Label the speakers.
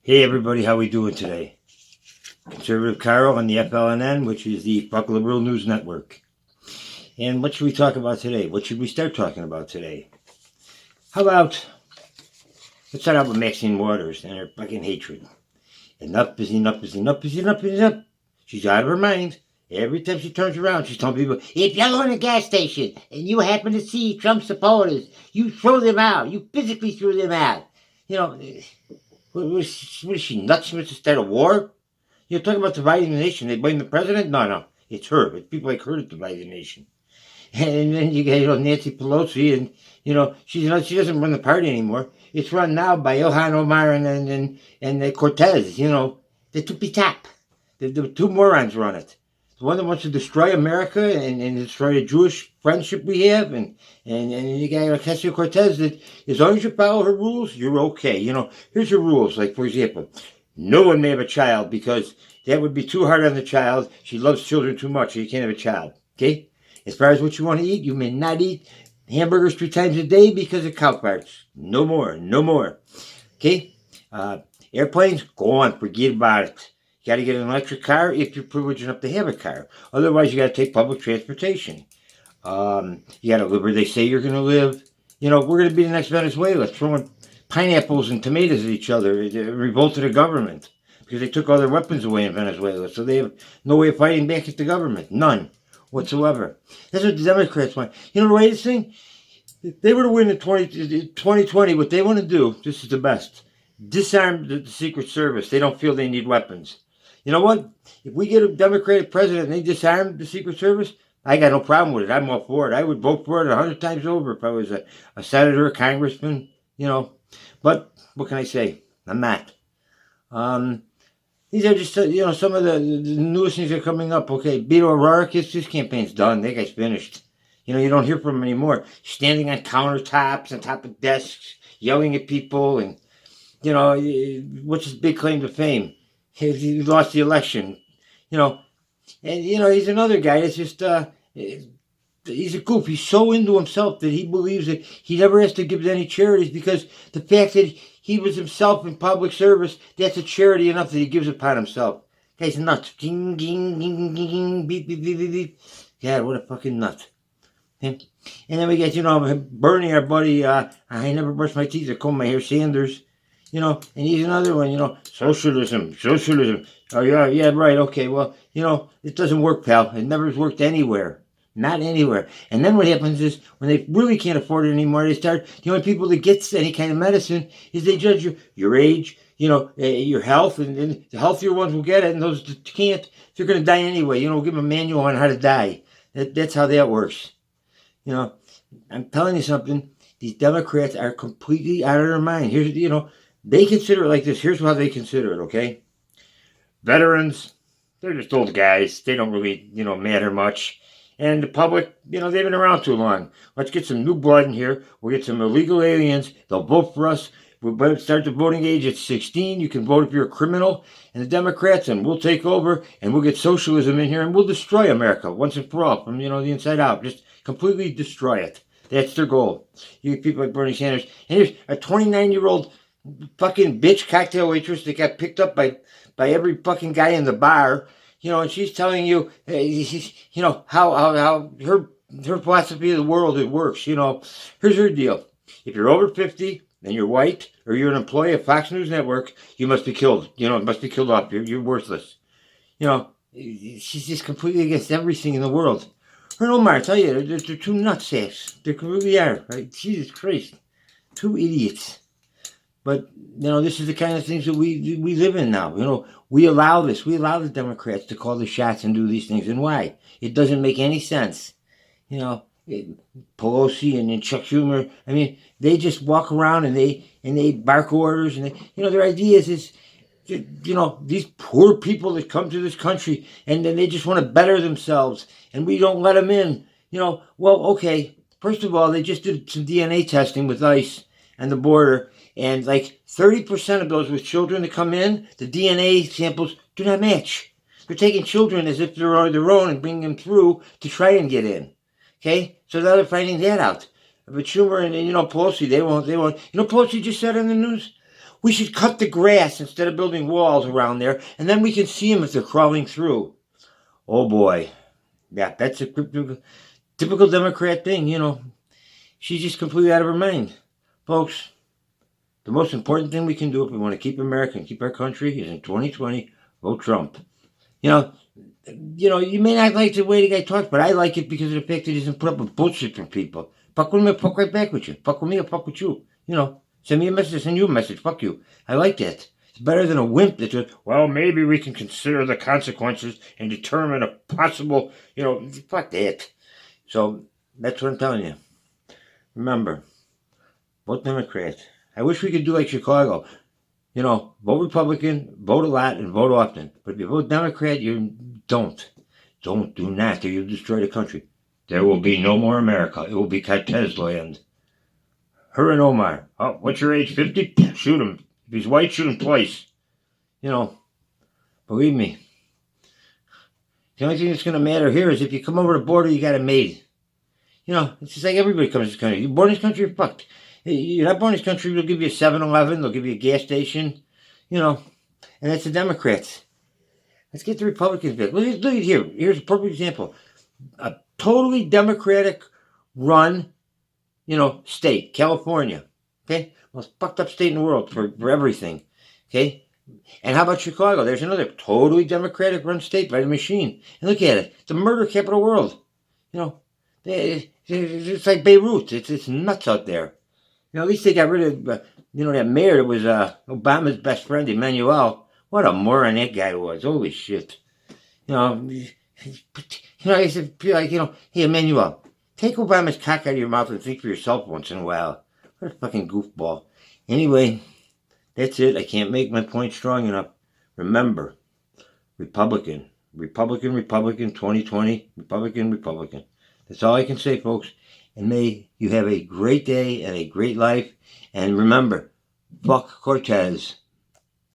Speaker 1: Hey everybody, how we doing today? Conservative Carl on the FLNN, which is the Fuck Liberal News Network. And what should we talk about today? What should we start talking about today? How about, let's start out with Maxine Waters and her fucking hatred. Enough is enough is enough is enough is enough. She's out of her mind. Every time she turns around, she's telling people, if you're in a gas station and you happen to see Trump supporters, you throw them out. You physically threw them out. You know, what is she, nuts? She wants to start a war? You're talking about dividing the nation. They blame the president? No. It's her. It's people like her that divide the nation. And then you got Nancy Pelosi, and she doesn't run the party anymore. It's run now by Ilhan Omar and Cortez. The tippy top. The two morons run it. The one that wants to destroy America and destroy the Jewish friendship we have, and you got Ocasio-Cortez that as long as you follow her rules, you're okay. Here's her rules. Like, for example, no one may have a child because that would be too hard on the child. She loves children too much, so you can't have a child. Okay? As far as what you want to eat, you may not eat hamburgers 3 times a day because of cow farts. No more. Okay? Airplanes, go on, forget about it. You got to get an electric car if you're privileged enough to have a car. Otherwise, you got to take public transportation. You got to live where they say you're going to live. We're going to be the next Venezuela, throwing pineapples and tomatoes at each other. It revolted the government because they took all their weapons away in Venezuela. So they have no way of fighting back at the government. None whatsoever. That's what the Democrats want. The latest thing? If they were to win in 2020, what they want to do, this is the best, disarm the Secret Service. They don't feel they need weapons. You know what? If we get a Democratic president and they disarm the Secret Service, I got no problem with it. I'm all for it. I would vote for it 100 times over if I was a senator, a congressman, But what can I say? I'm not. These are just, some of the newest things that are coming up. Okay, Beto O'Rourke, his campaign's done. That guy's finished. You don't hear from him anymore. Standing on countertops, on top of desks, yelling at people, and, what's his big claim to fame? He lost the election, and, he's another guy that's just, he's a goof. He's so into himself that he believes that he never has to give to any charities because the fact that he was himself in public service, that's a charity enough that he gives upon himself. Guy's nuts. Ging, ging, ging, ging, ging, beep, beep, beep, beep, beep. God, what a fucking nut. And then we get, Bernie, our buddy, I never brush my teeth or comb my hair, Sanders. And he's another one, socialism. Oh, yeah, right, okay, well, it doesn't work, pal. It never has worked anywhere. Not anywhere. And then what happens is, when they really can't afford it anymore, they start, the only people that get any kind of medicine is they judge your age, your health, and the healthier ones will get it, and those that can't, they're going to die anyway. Give them a manual on how to die. That's how that works. I'm telling you something, these Democrats are completely out of their mind. Here's, they consider it like this. Here's how they consider it, okay? Veterans, they're just old guys. They don't really, matter much. And the public, they've been around too long. Let's get some new blood in here. We'll get some illegal aliens. They'll vote for us. We'll start the voting age at 16. You can vote if you're a criminal. And the Democrats, and we'll take over, and we'll get socialism in here, and we'll destroy America once and for all from, the inside out. Just completely destroy it. That's their goal. You get people like Bernie Sanders. And here's a 29-year-old fucking bitch cocktail waitress that got picked up by every fucking guy in the bar, and she's telling you, how her philosophy of the world, it works. Here's her deal. If you're over 50 and you're white or you're an employee of Fox News Network, you must be killed. Must be killed off. You're worthless. She's just completely against everything in the world. Her and Omar, I tell you, they're two nutsacks. They really are. Right? Jesus Christ. Two idiots. But, this is the kind of things that we live in now. We allow this. We allow the Democrats to call the shots and do these things. And why? It doesn't make any sense. Pelosi and Chuck Schumer, they just walk around and they bark orders. And their ideas is, these poor people that come to this country and then they just want to better themselves. And we don't let them in. Well, okay. First of all, they just did some DNA testing with ICE and the border. And like 30% of those with children that come in, the DNA samples do not match. They're taking children as if they're their own and bringing them through to try and get in. Okay? So now they're finding that out. But Schumer and Pelosi, they won't. Pelosi just said on the news, We should cut the grass instead of building walls around there, and then we can see them if they're crawling through. Oh boy. Yeah, that's a typical Democrat thing, you know. She's just completely out of her mind. Folks, the most important thing we can do if we want to keep America and keep our country is in 2020, vote Trump. You know, you may not like the way the guy talks, but I like it because of the fact that he doesn't put up with bullshit from people. Fuck with me, I'll fuck right back with you. Fuck with me, I'll fuck with you. You know, send me a message, send you a message. Fuck you. I like that. It's better than a wimp that says, well, maybe we can consider the consequences and determine a possible, fuck that. So, that's what I'm telling you. Remember, vote Democrat. I wish we could do like Chicago. Vote Republican, vote a lot, and vote often. But if you vote Democrat, you don't. Do not, or you'll destroy the country. There will be no more America. It will be Cortez land. Her and Omar. Oh, what's your age? 50? Shoot him. If he's white, shoot him twice. Believe me. The only thing that's going to matter here is if you come over the border, you got a maid. It's just like everybody comes to this country. You're born in this country, you're fucked. You're not born in this country, they'll give you a 7-Eleven, they'll give you a gas station, and that's the Democrats. Let's get the Republicans back. Look at here. Here's a perfect example. A totally Democratic run, state, California. Okay? Most fucked up state in the world for everything. Okay? And how about Chicago? There's another totally Democratic run state by the machine. And look at it. It's the murder capital of the world. It's like Beirut. It's nuts out there. At least they got rid of, that mayor that was Obama's best friend, Emmanuel. What a moron that guy was. Holy shit. I said, hey, Emmanuel, take Obama's cock out of your mouth and think for yourself once in a while. What a fucking goofball. Anyway, that's it. I can't make my point strong enough. Remember, Republican, 2020, Republican. That's all I can say, folks. And may you have a great day and a great life. And remember, fuck Cortez.